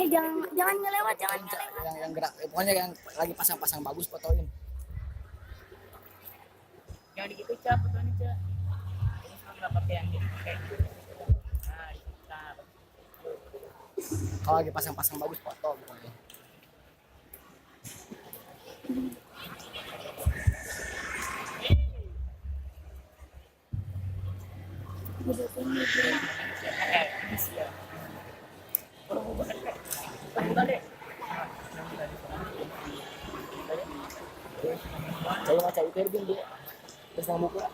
jangan jangan ngelewat, jangan ngelewat. Yang gerak, pokoknya yang lagi pasang-pasang bagus fotoin. Yang di gitu Cak, fotonya Cak. Ini kenapa pakai yang gitu kayak gitu. Nah, kita Kalau lagi pasang-pasang bagus foto pokoknya. Saya macam itu dia dia. Terus mau buka.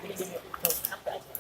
Jadi dia apa aja.